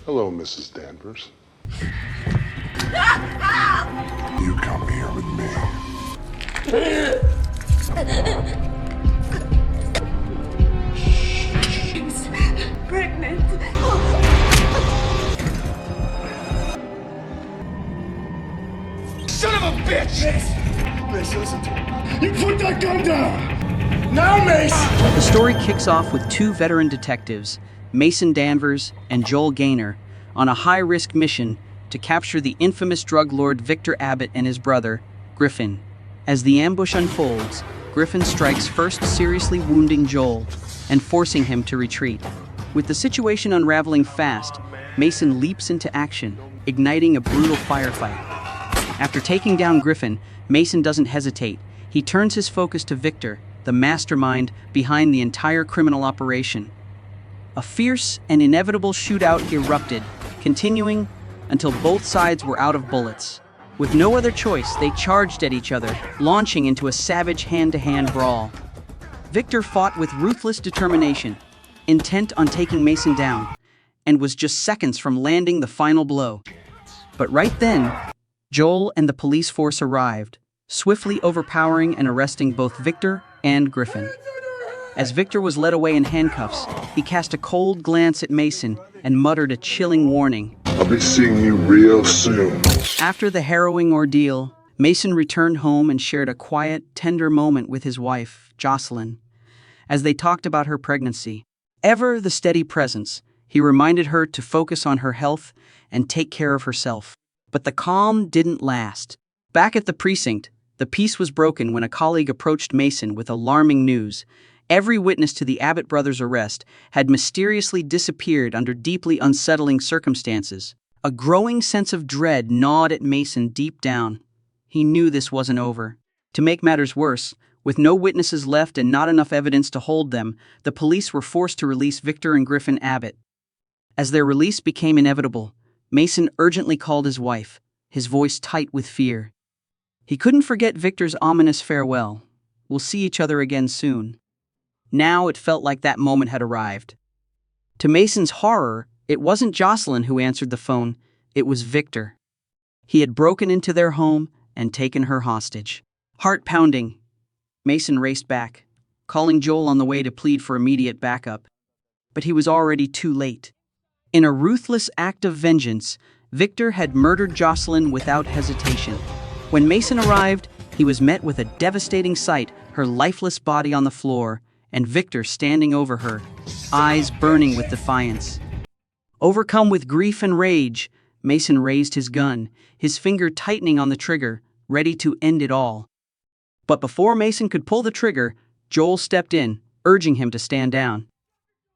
Hello, Mrs. Danvers. You come here with me. She's pregnant. Son of a bitch! Mace, listen to me. You put that gun down! Now, Mace! The story kicks off with two veteran detectives, Mason Danvers and Joel Gaynor, on a high-risk mission to capture the infamous drug lord Victor Abbott and his brother, Griffin. As the ambush unfolds, Griffin strikes first, seriously wounding Joel and forcing him to retreat. With the situation unraveling fast, Mason leaps into action, igniting a brutal firefight. After taking down Griffin, Mason doesn't hesitate. He turns his focus to Victor, the mastermind behind the entire criminal operation. A fierce and inevitable shootout erupted, continuing until both sides were out of bullets. With no other choice, they charged at each other, launching into a savage hand-to-hand brawl. Victor fought with ruthless determination, intent on taking Mason down, and was just seconds from landing the final blow. But right then, Joel and the police force arrived, swiftly overpowering and arresting both Victor and Griffin. As Victor was led away in handcuffs, he cast a cold glance at Mason and muttered a chilling warning. I'll be seeing you real soon. After the harrowing ordeal, Mason returned home and shared a quiet, tender moment with his wife, Jocelyn. As they talked about her pregnancy, ever the steady presence, he reminded her to focus on her health and take care of herself. But the calm didn't last. Back at the precinct, the peace was broken when a colleague approached Mason with alarming news. Every witness to the Abbott brothers' arrest had mysteriously disappeared under deeply unsettling circumstances. A growing sense of dread gnawed at Mason deep down. He knew this wasn't over. To make matters worse, with no witnesses left and not enough evidence to hold them, the police were forced to release Victor and Griffin Abbott. As their release became inevitable, Mason urgently called his wife, his voice tight with fear. He couldn't forget Victor's ominous farewell. "We'll see each other again soon." Now it felt like that moment had arrived. To Mason's horror, it wasn't Jocelyn who answered the phone, it was Victor. He had broken into their home and taken her hostage. Heart pounding, Mason raced back, calling Joel on the way to plead for immediate backup. But he was already too late. In a ruthless act of vengeance, Victor had murdered Jocelyn without hesitation. When Mason arrived, he was met with a devastating sight, her lifeless body on the floor, and Victor standing over her, eyes burning with defiance. Overcome with grief and rage, Mason raised his gun, his finger tightening on the trigger, ready to end it all. But before Mason could pull the trigger, Joel stepped in, urging him to stand down.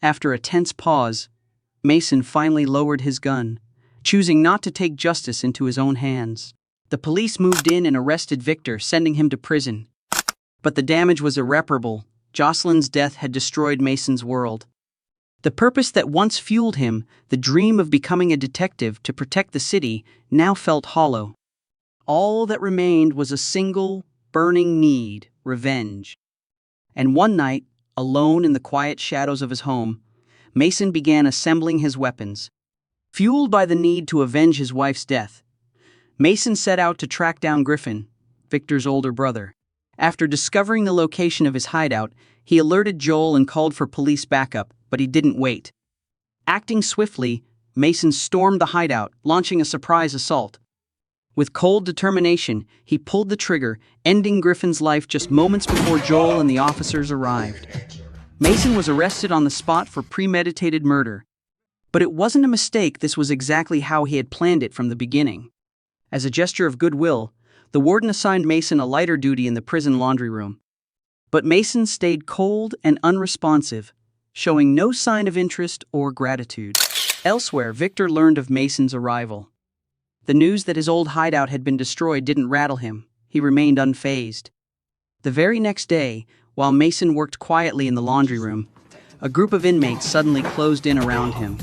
After a tense pause, Mason finally lowered his gun, choosing not to take justice into his own hands. The police moved in and arrested Victor, sending him to prison. But the damage was irreparable. Jocelyn's death had destroyed Mason's world. The purpose that once fueled him, the dream of becoming a detective to protect the city, now felt hollow. All that remained was a single, burning need: revenge. And one night, alone in the quiet shadows of his home, Mason began assembling his weapons. Fueled by the need to avenge his wife's death, Mason set out to track down Griffin, Victor's older brother. After discovering the location of his hideout, he alerted Joel and called for police backup, but he didn't wait. Acting swiftly, Mason stormed the hideout, launching a surprise assault. With cold determination, he pulled the trigger, ending Griffin's life just moments before Joel and the officers arrived. Mason was arrested on the spot for premeditated murder. But it wasn't a mistake. This was exactly how he had planned it from the beginning. As a gesture of goodwill, the warden assigned Mason a lighter duty in the prison laundry room. But Mason stayed cold and unresponsive, showing no sign of interest or gratitude. Elsewhere, Victor learned of Mason's arrival. The news that his old hideout had been destroyed didn't rattle him. He remained unfazed. The very next day, while Mason worked quietly in the laundry room, a group of inmates suddenly closed in around him.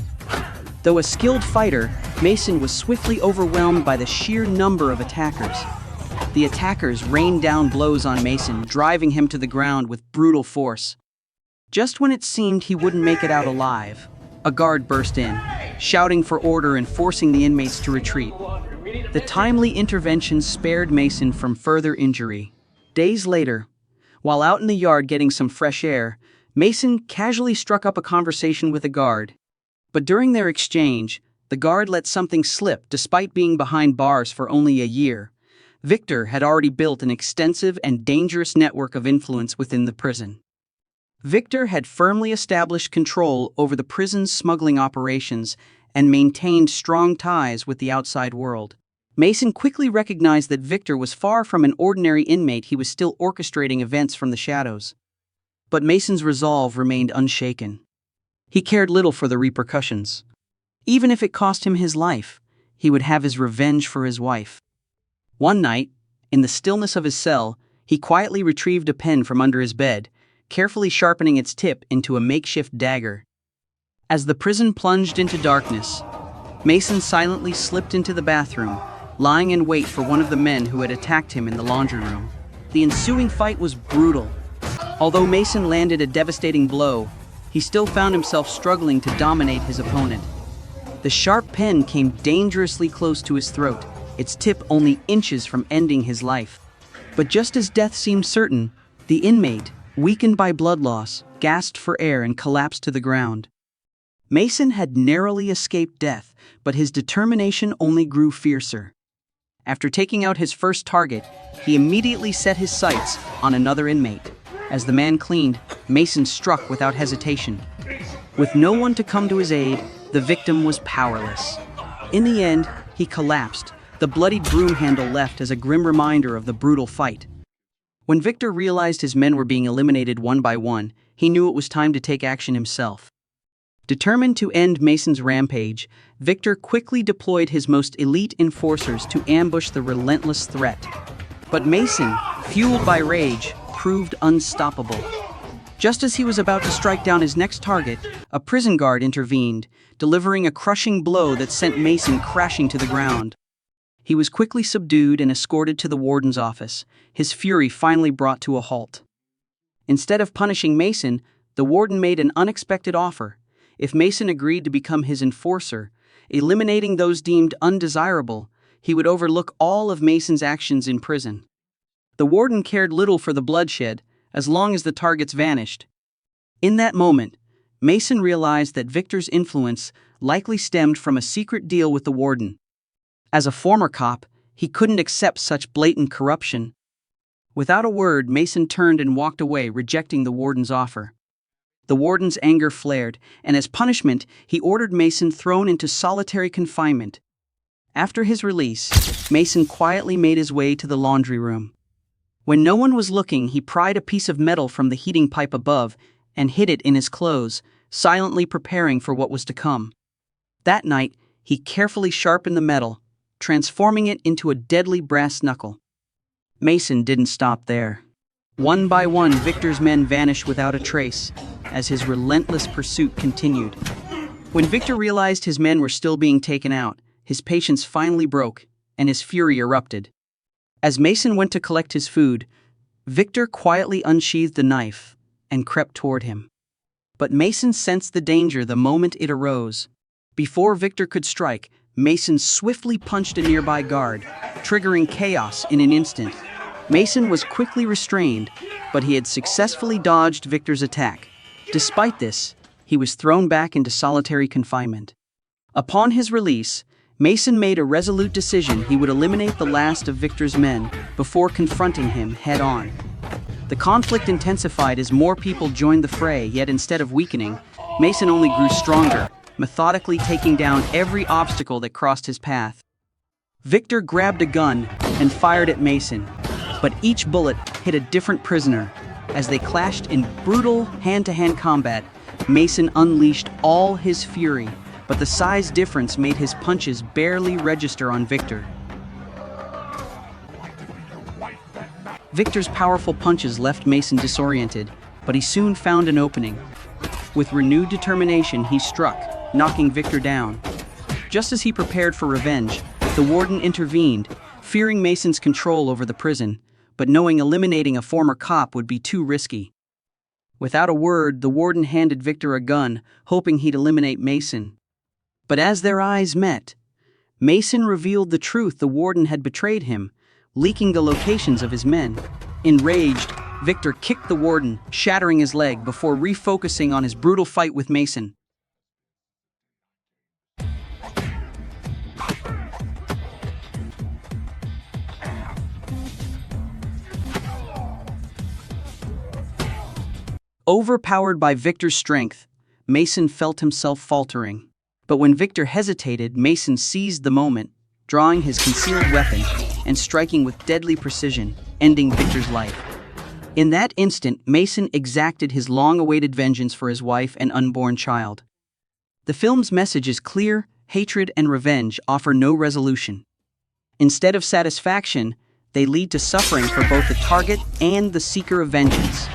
Though a skilled fighter, Mason was swiftly overwhelmed by the sheer number of attackers. The attackers rained down blows on Mason, driving him to the ground with brutal force. Just when it seemed he wouldn't make it out alive, a guard burst in. shouting for order and forcing the inmates to retreat. The timely intervention spared Mason from further injury. Days later, while out in the yard getting some fresh air, Mason casually struck up a conversation with a guard. But during their exchange, the guard let something slip despite being behind bars for only a year. Victor had already built an extensive and dangerous network of influence within the prison. Victor had firmly established control over the prison's smuggling operations and maintained strong ties with the outside world. Mason quickly recognized that Victor was far from an ordinary inmate. He was still orchestrating events from the shadows. But Mason's resolve remained unshaken. He cared little for the repercussions. Even if it cost him his life, he would have his revenge for his wife. One night, in the stillness of his cell, he quietly retrieved a pen from under his bed, carefully sharpening its tip into a makeshift dagger. As the prison plunged into darkness, Mason silently slipped into the bathroom, lying in wait for one of the men who had attacked him in the laundry room. The ensuing fight was brutal. Although Mason landed a devastating blow, he still found himself struggling to dominate his opponent. The sharp pen came dangerously close to his throat, its tip only inches from ending his life. But just as death seemed certain, the inmate, weakened by blood loss, gasped for air and collapsed to the ground. Mason had narrowly escaped death, but his determination only grew fiercer. After taking out his first target, he immediately set his sights on another inmate. As the man cleaned, Mason struck without hesitation. With no one to come to his aid, the victim was powerless. In the end, he collapsed, the bloodied broom handle left as a grim reminder of the brutal fight. When Victor realized his men were being eliminated one by one, he knew it was time to take action himself. Determined to end Mason's rampage, Victor quickly deployed his most elite enforcers to ambush the relentless threat. But Mason, fueled by rage, proved unstoppable. Just as he was about to strike down his next target, a prison guard intervened, delivering a crushing blow that sent Mason crashing to the ground. He was quickly subdued and escorted to the warden's office, his fury finally brought to a halt. Instead of punishing Mason, the warden made an unexpected offer. If Mason agreed to become his enforcer, eliminating those deemed undesirable, he would overlook all of Mason's actions in prison. The warden cared little for the bloodshed, as long as the targets vanished. In that moment, Mason realized that Victor's influence likely stemmed from a secret deal with the warden. As a former cop, he couldn't accept such blatant corruption. Without a word, Mason turned and walked away, rejecting the warden's offer. The warden's anger flared, and as punishment, he ordered Mason thrown into solitary confinement. After his release, Mason quietly made his way to the laundry room. When no one was looking, he pried a piece of metal from the heating pipe above and hid it in his clothes, silently preparing for what was to come. That night, he carefully sharpened the metal, transforming it into a deadly brass knuckle. Mason didn't stop there. One by one, Victor's men vanished without a trace, as his relentless pursuit continued. When Victor realized his men were still being taken out, his patience finally broke, and his fury erupted. As Mason went to collect his food, Victor quietly unsheathed the knife and crept toward him. But Mason sensed the danger the moment it arose. Before Victor could strike, Mason swiftly punched a nearby guard, triggering chaos in an instant. Mason was quickly restrained, but he had successfully dodged Victor's attack. Despite this, he was thrown back into solitary confinement. Upon his release, Mason made a resolute decision he would eliminate the last of Victor's men before confronting him head-on. The conflict intensified as more people joined the fray, yet instead of weakening, Mason only grew stronger, methodically taking down every obstacle that crossed his path. Victor grabbed a gun and fired at Mason, but each bullet hit a different prisoner. As they clashed in brutal hand-to-hand combat, Mason unleashed all his fury, but the size difference made his punches barely register on Victor. Victor's powerful punches left Mason disoriented, but he soon found an opening. With renewed determination, he struck, knocking Victor down. Just as he prepared for revenge, the warden intervened, fearing Mason's control over the prison, but knowing eliminating a former cop would be too risky. Without a word, the warden handed Victor a gun, hoping he'd eliminate Mason. But as their eyes met, Mason revealed the truth: the warden had betrayed him, leaking the locations of his men. Enraged, Victor kicked the warden, shattering his leg before refocusing on his brutal fight with Mason. Overpowered by Victor's strength, Mason felt himself faltering. But when Victor hesitated, Mason seized the moment, drawing his concealed weapon and striking with deadly precision, ending Victor's life. In that instant, Mason exacted his long-awaited vengeance for his wife and unborn child. The film's message is clear: hatred and revenge offer no resolution. Instead of satisfaction, they lead to suffering for both the target and the seeker of vengeance.